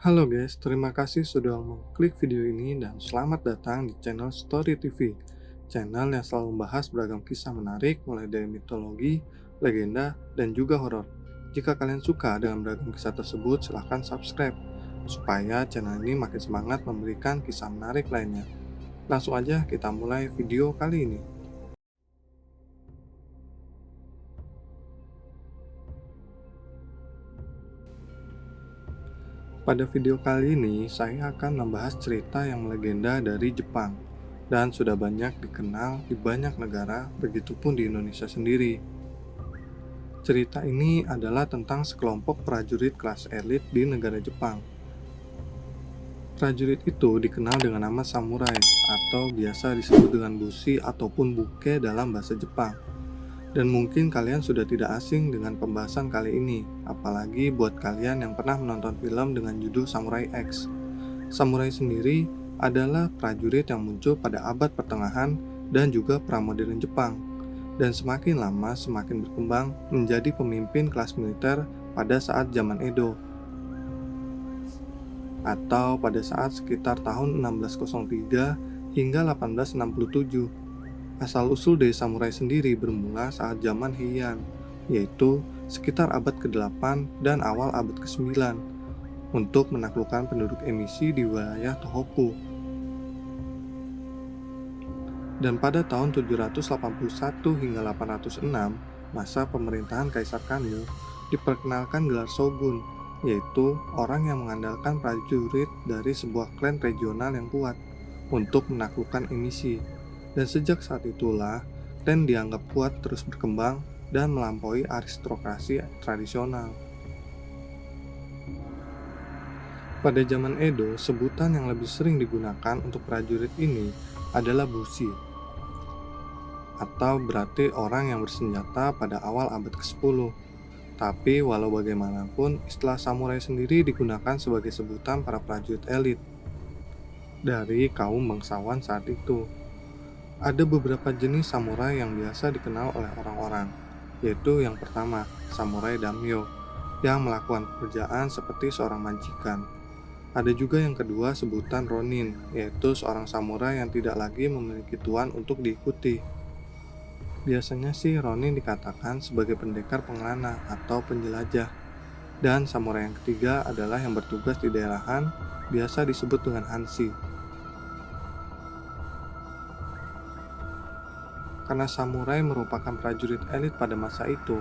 Halo guys, terima kasih sudah mengklik video ini dan selamat datang di channel Story TV. Channel yang selalu membahas beragam kisah menarik mulai dari mitologi, legenda, dan juga horor. Jika kalian suka dengan beragam kisah tersebut, silahkan subscribe supaya channel ini makin semangat memberikan kisah menarik lainnya. Langsung aja kita mulai video kali ini. Pada video kali ini, saya akan membahas cerita yang melegenda dari Jepang dan sudah banyak dikenal di banyak negara, begitupun di Indonesia sendiri. Cerita ini adalah tentang sekelompok prajurit kelas elit di negara Jepang. Prajurit itu dikenal dengan nama samurai atau biasa disebut dengan bushi ataupun buke dalam bahasa Jepang. Dan mungkin kalian sudah tidak asing dengan pembahasan kali ini, apalagi buat kalian yang pernah menonton film dengan judul Samurai X. Samurai sendiri adalah prajurit yang muncul pada abad pertengahan dan juga pramodern Jepang, dan semakin lama semakin berkembang menjadi pemimpin kelas militer pada saat zaman Edo, atau pada saat sekitar tahun 1603 hingga 1867. Asal-usul dari samurai sendiri bermula saat zaman Heian, yaitu sekitar abad ke-8 dan awal abad ke-9, untuk menaklukkan penduduk emisi di wilayah Tohoku. Dan pada tahun 781 hingga 806, masa pemerintahan Kaisar Kanmu, diperkenalkan gelar shogun, yaitu orang yang mengandalkan prajurit dari sebuah klan regional yang kuat untuk menaklukkan emisi. Dan sejak saat itulah, klan dianggap kuat terus berkembang dan melampaui aristokrasi tradisional. Pada zaman Edo, sebutan yang lebih sering digunakan untuk prajurit ini adalah bushi, atau berarti orang yang bersenjata pada awal abad ke-10. Tapi walau bagaimanapun, istilah samurai sendiri digunakan sebagai sebutan para prajurit elit dari kaum bangsawan saat itu. Ada beberapa jenis samurai yang biasa dikenal oleh orang-orang, yaitu yang pertama, samurai daimyo, yang melakukan pekerjaan seperti seorang majikan. Ada juga yang kedua sebutan ronin, yaitu seorang samurai yang tidak lagi memiliki tuan untuk diikuti. Biasanya sih ronin dikatakan sebagai pendekar pengelana atau penjelajah. Dan samurai yang ketiga adalah yang bertugas di daerah Han, biasa disebut dengan hanshi. Karena samurai merupakan prajurit elit pada masa itu,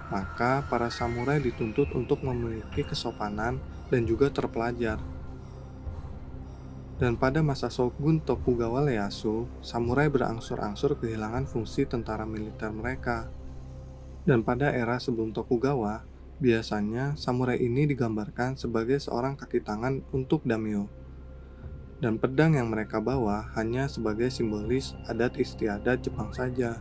maka para samurai dituntut untuk memiliki kesopanan dan juga terpelajar. Dan pada masa Shogun Tokugawa Ieyasu, samurai berangsur-angsur kehilangan fungsi tentara militer mereka. Dan pada era sebelum Tokugawa, biasanya samurai ini digambarkan sebagai seorang kaki tangan untuk daimyo. Dan pedang yang mereka bawa hanya sebagai simbolis adat istiadat Jepang saja.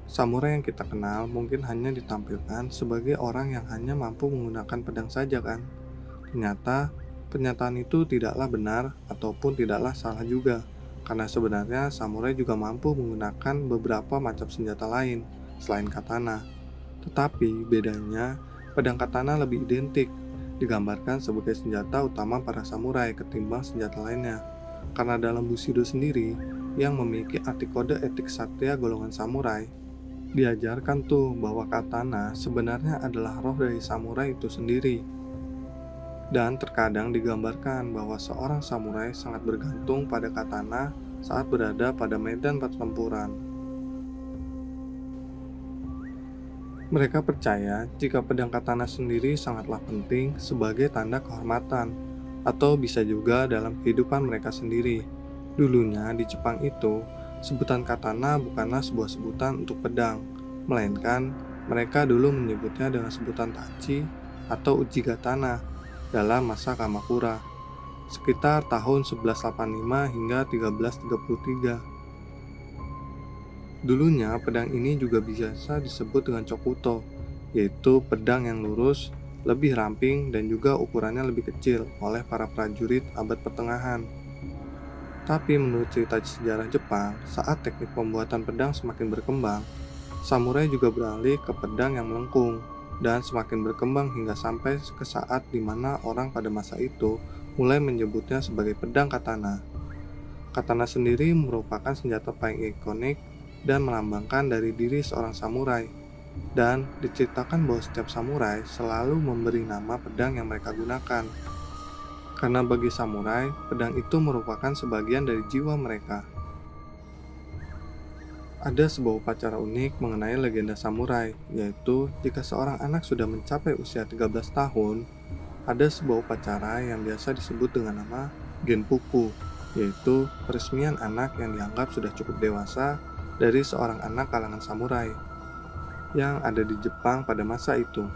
Samurai yang kita kenal mungkin hanya ditampilkan sebagai orang yang hanya mampu menggunakan pedang saja kan? Ternyata, pernyataan itu tidaklah benar ataupun tidaklah salah juga, karena sebenarnya samurai juga mampu menggunakan beberapa macam senjata lain selain katana. Tetapi bedanya, pedang katana lebih identik, digambarkan sebagai senjata utama para samurai ketimbang senjata lainnya. Karena dalam Bushido sendiri, yang memiliki arti kode etik satria golongan samurai, diajarkan tuh bahwa katana sebenarnya adalah roh dari samurai itu sendiri. Dan terkadang digambarkan bahwa seorang samurai sangat bergantung pada katana saat berada pada medan pertempuran. Mereka percaya jika pedang katana sendiri sangatlah penting sebagai tanda kehormatan, atau bisa juga dalam kehidupan mereka sendiri. Dulunya di Jepang itu, sebutan katana bukanlah sebuah sebutan untuk pedang, melainkan mereka dulu menyebutnya dengan sebutan tachi atau ujigatana dalam masa Kamakura, sekitar tahun 1185 hingga 1333. Dulunya pedang ini juga biasa disebut dengan Chokuto, yaitu pedang yang lurus, lebih ramping dan juga ukurannya lebih kecil oleh para prajurit abad pertengahan. Tapi menurut cerita sejarah Jepang, saat teknik pembuatan pedang semakin berkembang, samurai juga beralih ke pedang yang melengkung. dan semakin berkembang hingga sampai ke saat di mana orang pada masa itu mulai menyebutnya sebagai pedang katana. Katana sendiri merupakan senjata paling ikonik dan melambangkan dari diri seorang samurai. Dan diceritakan bahwa setiap samurai selalu memberi nama pedang yang mereka gunakan. Karena bagi samurai, pedang itu merupakan sebagian dari jiwa mereka. Ada sebuah upacara unik mengenai legenda samurai, yaitu jika seorang anak sudah mencapai usia 13 tahun, ada sebuah upacara yang biasa disebut dengan nama Genpuku, yaitu peresmian anak yang dianggap sudah cukup dewasa dari seorang anak kalangan samurai yang ada di Jepang pada masa itu.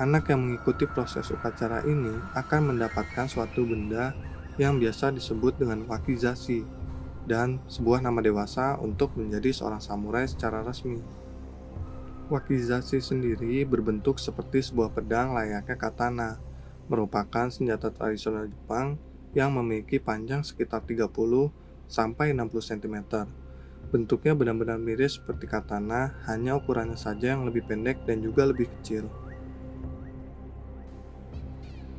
Anak yang mengikuti proses upacara ini akan mendapatkan suatu benda yang biasa disebut dengan wakizashi, dan sebuah nama dewasa untuk menjadi seorang samurai secara resmi. Wakizashi sendiri berbentuk seperti sebuah pedang layaknya katana, merupakan senjata tradisional Jepang yang memiliki panjang sekitar 30 sampai 60 cm. Bentuknya benar-benar mirip seperti katana, hanya ukurannya saja yang lebih pendek dan juga lebih kecil.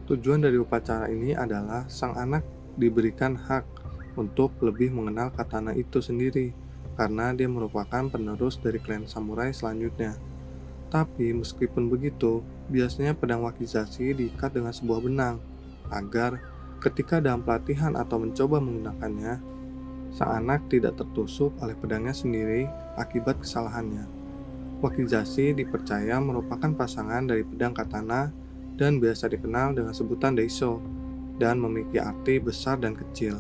Tujuan dari upacara ini adalah sang anak diberikan hak untuk lebih mengenal katana itu sendiri, karena dia merupakan penerus dari klan samurai selanjutnya. Tapi meskipun begitu, biasanya pedang wakizashi diikat dengan sebuah benang, agar ketika dalam pelatihan atau mencoba menggunakannya, sang anak tidak tertusuk oleh pedangnya sendiri akibat kesalahannya. Wakizashi dipercaya merupakan pasangan dari pedang katana dan biasa dikenal dengan sebutan Daisho, dan memiliki arti besar dan kecil.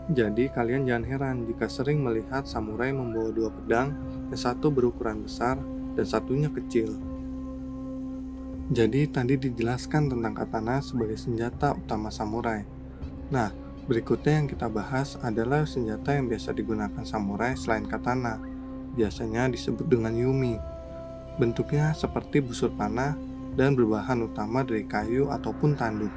Jadi kalian jangan heran jika sering melihat samurai membawa dua pedang, yang satu berukuran besar dan satunya kecil. Jadi tadi dijelaskan tentang katana sebagai senjata utama samurai. Nah, berikutnya yang kita bahas adalah senjata yang biasa digunakan samurai selain katana. Biasanya disebut dengan yumi. Bentuknya seperti busur panah dan berbahan utama dari kayu ataupun tanduk.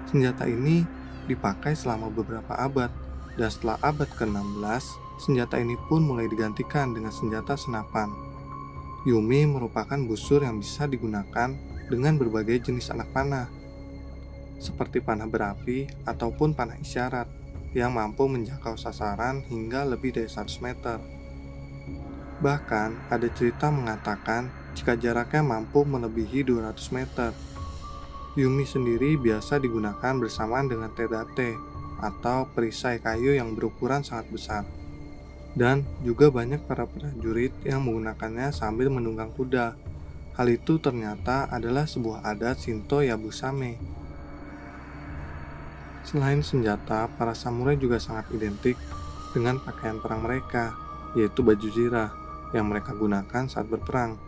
Senjata ini dipakai selama beberapa abad. Dan setelah abad ke-16, senjata ini pun mulai digantikan dengan senjata senapan. Yumi merupakan busur yang bisa digunakan dengan berbagai jenis anak panah, seperti panah berapi ataupun panah isyarat, yang mampu menjangkau sasaran hingga lebih dari 100 meter. Bahkan, ada cerita mengatakan jika jaraknya mampu melebihi 200 meter. Yumi sendiri biasa digunakan bersamaan dengan tedate, atau perisai kayu yang berukuran sangat besar. Dan juga banyak para prajurit yang menggunakannya sambil menunggang kuda. Hal itu ternyata adalah sebuah adat Shinto Yabusame. Selain senjata, para samurai juga sangat identik dengan pakaian perang mereka, yaitu baju zirah yang mereka gunakan saat berperang,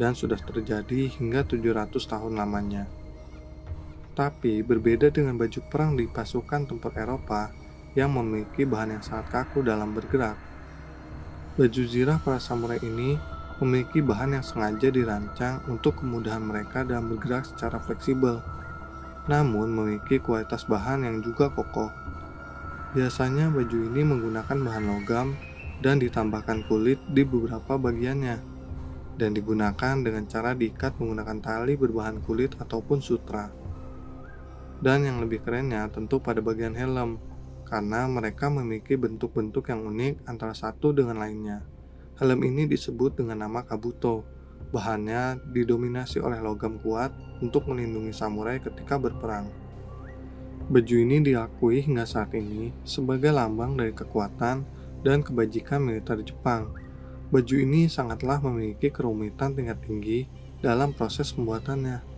dan sudah terjadi hingga 700 tahun lamanya. Tapi berbeda dengan baju perang di pasukan tempur Eropa yang memiliki bahan yang sangat kaku dalam bergerak. Baju zirah para samurai ini memiliki bahan yang sengaja dirancang untuk kemudahan mereka dalam bergerak secara fleksibel, namun memiliki kualitas bahan yang juga kokoh. Biasanya baju ini menggunakan bahan logam dan ditambahkan kulit di beberapa bagiannya, dan digunakan dengan cara diikat menggunakan tali berbahan kulit ataupun sutra. Dan yang lebih kerennya tentu pada bagian helm, karena mereka memiliki bentuk-bentuk yang unik antara satu dengan lainnya. Helm ini disebut dengan nama kabuto. Bahannya didominasi oleh logam kuat untuk melindungi samurai ketika berperang. Baju ini diakui hingga saat ini sebagai lambang dari kekuatan dan kebajikan militer Jepang. Baju ini sangatlah memiliki kerumitan tingkat tinggi dalam proses pembuatannya.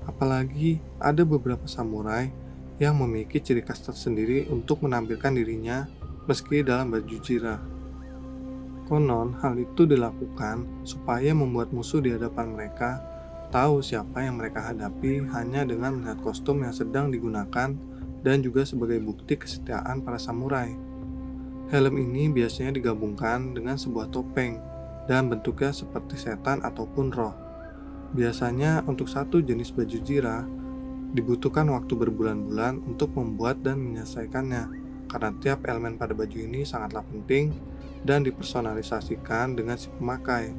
Apalagi ada beberapa samurai yang memiliki ciri khas tersendiri untuk menampilkan dirinya meski dalam baju zirah. Konon hal itu dilakukan supaya membuat musuh di hadapan mereka tahu siapa yang mereka hadapi hanya dengan melihat kostum yang sedang digunakan, dan juga sebagai bukti kesetiaan para samurai. Helm ini biasanya digabungkan dengan sebuah topeng dan bentuknya seperti setan ataupun roh. Biasanya untuk satu jenis baju zirah dibutuhkan waktu berbulan-bulan untuk membuat dan menyelesaikannya, karena tiap elemen pada baju ini sangatlah penting dan dipersonalisasikan dengan si pemakai.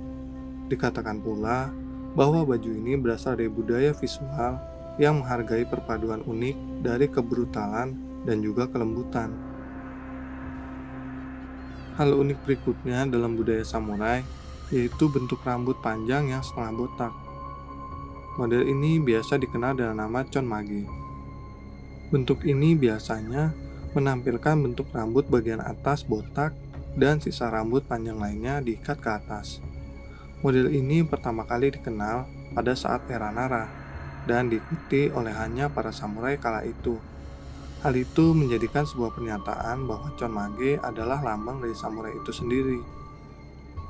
Dikatakan pula bahwa baju ini berasal dari budaya visual yang menghargai perpaduan unik dari kebrutalan dan juga kelembutan. Hal unik berikutnya dalam budaya samurai yaitu bentuk rambut panjang yang setengah botak. Model ini biasa dikenal dengan nama chonmage. Bentuk ini biasanya menampilkan bentuk rambut bagian atas botak dan sisa rambut panjang lainnya diikat ke atas. Model ini pertama kali dikenal pada saat era Nara dan diikuti oleh hanya para samurai kala itu. Hal itu menjadikan sebuah pernyataan bahwa chonmage adalah lambang dari samurai itu sendiri.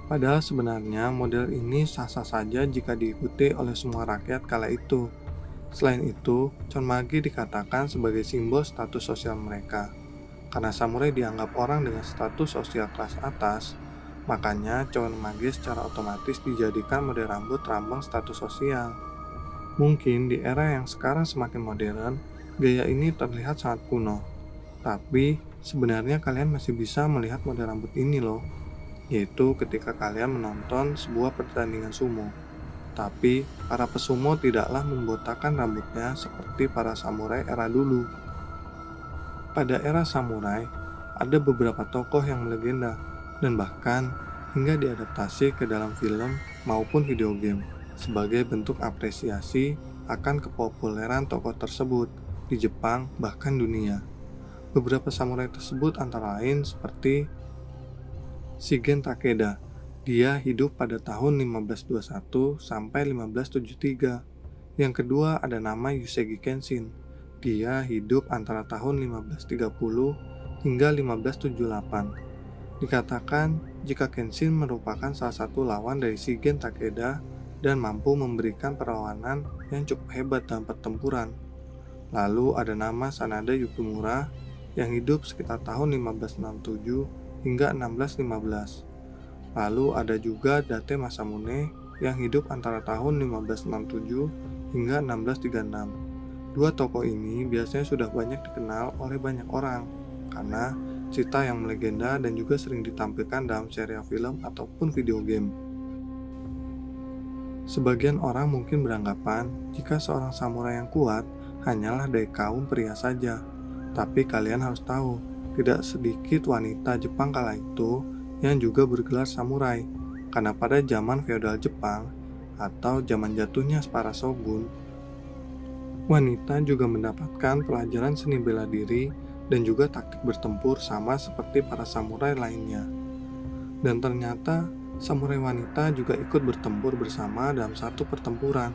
Padahal sebenarnya model ini sah-sah saja jika diikuti oleh semua rakyat kala itu. Selain itu, chonmage dikatakan sebagai simbol status sosial mereka. Karena samurai dianggap orang dengan status sosial kelas atas, makanya chonmage secara otomatis dijadikan model rambut lambang status sosial. Mungkin di era yang sekarang semakin modern, gaya ini terlihat sangat kuno. Tapi sebenarnya kalian masih bisa melihat model rambut ini loh, yaitu ketika kalian menonton sebuah pertandingan sumo. Tapi para pesumo tidaklah membotakan rambutnya seperti para samurai era dulu. Pada era samurai, ada beberapa tokoh yang melegenda dan bahkan hingga diadaptasi ke dalam film maupun video game sebagai bentuk apresiasi akan kepopuleran tokoh tersebut di Jepang bahkan dunia. Beberapa samurai tersebut antara lain seperti Shigen Takeda. Dia hidup pada tahun 1521 sampai 1573. Yang kedua ada nama Yusegi Kenshin. Dia hidup antara tahun 1530 hingga 1578. Dikatakan jika Kenshin merupakan salah satu lawan dari Shigen Takeda dan mampu memberikan perlawanan yang cukup hebat dalam pertempuran. Lalu ada nama Sanada Yukimura yang hidup sekitar tahun 1567 hingga 1615. Lalu ada juga Date Masamune yang hidup antara tahun 1567 hingga 1636. Dua tokoh ini biasanya sudah banyak dikenal oleh banyak orang karena cerita yang melegenda dan juga sering ditampilkan dalam serial film ataupun video game. Sebagian orang mungkin beranggapan jika seorang samurai yang kuat hanyalah dari kaum pria saja. Tapi kalian harus tahu, tidak sedikit wanita Jepang kala itu yang juga bergelar samurai. Karena pada zaman feodal Jepang atau zaman jatuhnya para shogun, wanita juga mendapatkan pelajaran seni bela diri dan juga taktik bertempur sama seperti para samurai lainnya. Dan ternyata samurai wanita juga ikut bertempur bersama dalam satu pertempuran.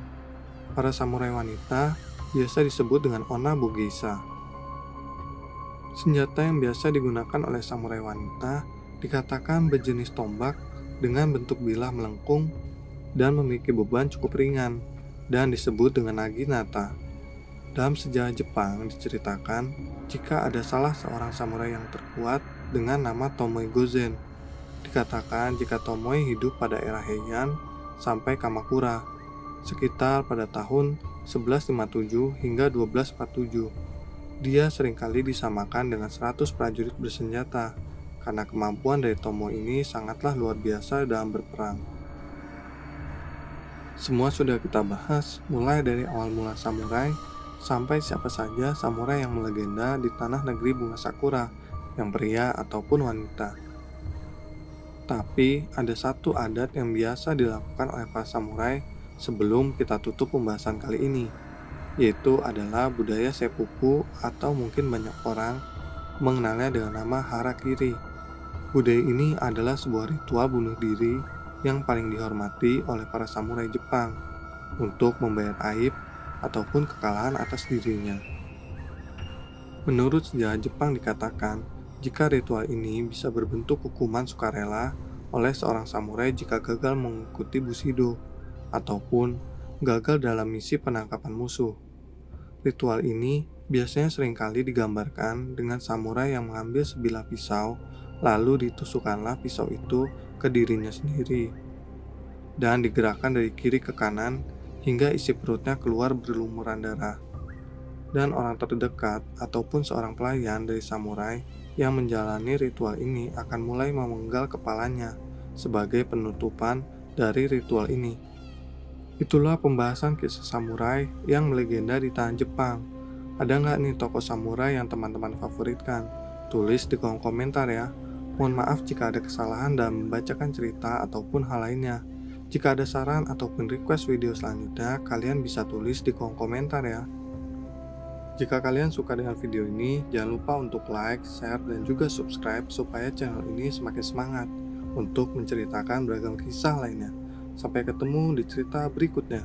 Para samurai wanita biasa disebut dengan onna bogeisha. Senjata yang biasa digunakan oleh samurai wanita dikatakan berjenis tombak dengan bentuk bilah melengkung dan memiliki beban cukup ringan dan disebut dengan naginata. Dalam sejarah Jepang diceritakan jika ada salah seorang samurai yang terkuat dengan nama Tomoe Gozen. Dikatakan jika Tomoe hidup pada era Heian sampai Kamakura, sekitar pada tahun 1157 hingga 1247. Dia seringkali disamakan dengan 100 prajurit bersenjata, karena kemampuan dari Tomoe ini sangatlah luar biasa dalam berperang. Semua sudah kita bahas, mulai dari awal mula samurai, sampai siapa saja samurai yang melegenda di tanah negeri bunga sakura, yang pria ataupun wanita. Tapi ada satu adat yang biasa dilakukan oleh para samurai sebelum kita tutup pembahasan kali ini, yaitu adalah budaya seppuku atau mungkin banyak orang mengenalnya dengan nama harakiri. Budaya ini adalah sebuah ritual bunuh diri yang paling dihormati oleh para samurai Jepang untuk membayar aib ataupun kekalahan atas dirinya. Menurut sejarah Jepang dikatakan, jika ritual ini bisa berbentuk hukuman sukarela oleh seorang samurai jika gagal mengikuti bushido ataupun gagal dalam misi penangkapan musuh. Ritual ini biasanya seringkali digambarkan dengan samurai yang mengambil sebilah pisau, lalu ditusukkanlah pisau itu ke dirinya sendiri dan digerakkan dari kiri ke kanan hingga isi perutnya keluar berlumuran darah. Dan orang terdekat ataupun seorang pelayan dari samurai yang menjalani ritual ini akan mulai memenggal kepalanya sebagai penutupan dari ritual ini. Itulah pembahasan kisah samurai yang melegenda di tanah Jepang. Ada nggak nih tokoh samurai yang teman-teman favoritkan? Tulis di kolom komentar ya. Mohon maaf jika ada kesalahan dalam membacakan cerita ataupun hal lainnya. Jika ada saran ataupun request video selanjutnya, kalian bisa tulis di kolom komentar ya. Jika kalian suka dengan video ini, jangan lupa untuk like, share, dan juga subscribe supaya channel ini semakin semangat untuk menceritakan beragam kisah lainnya. Sampai ketemu di cerita berikutnya.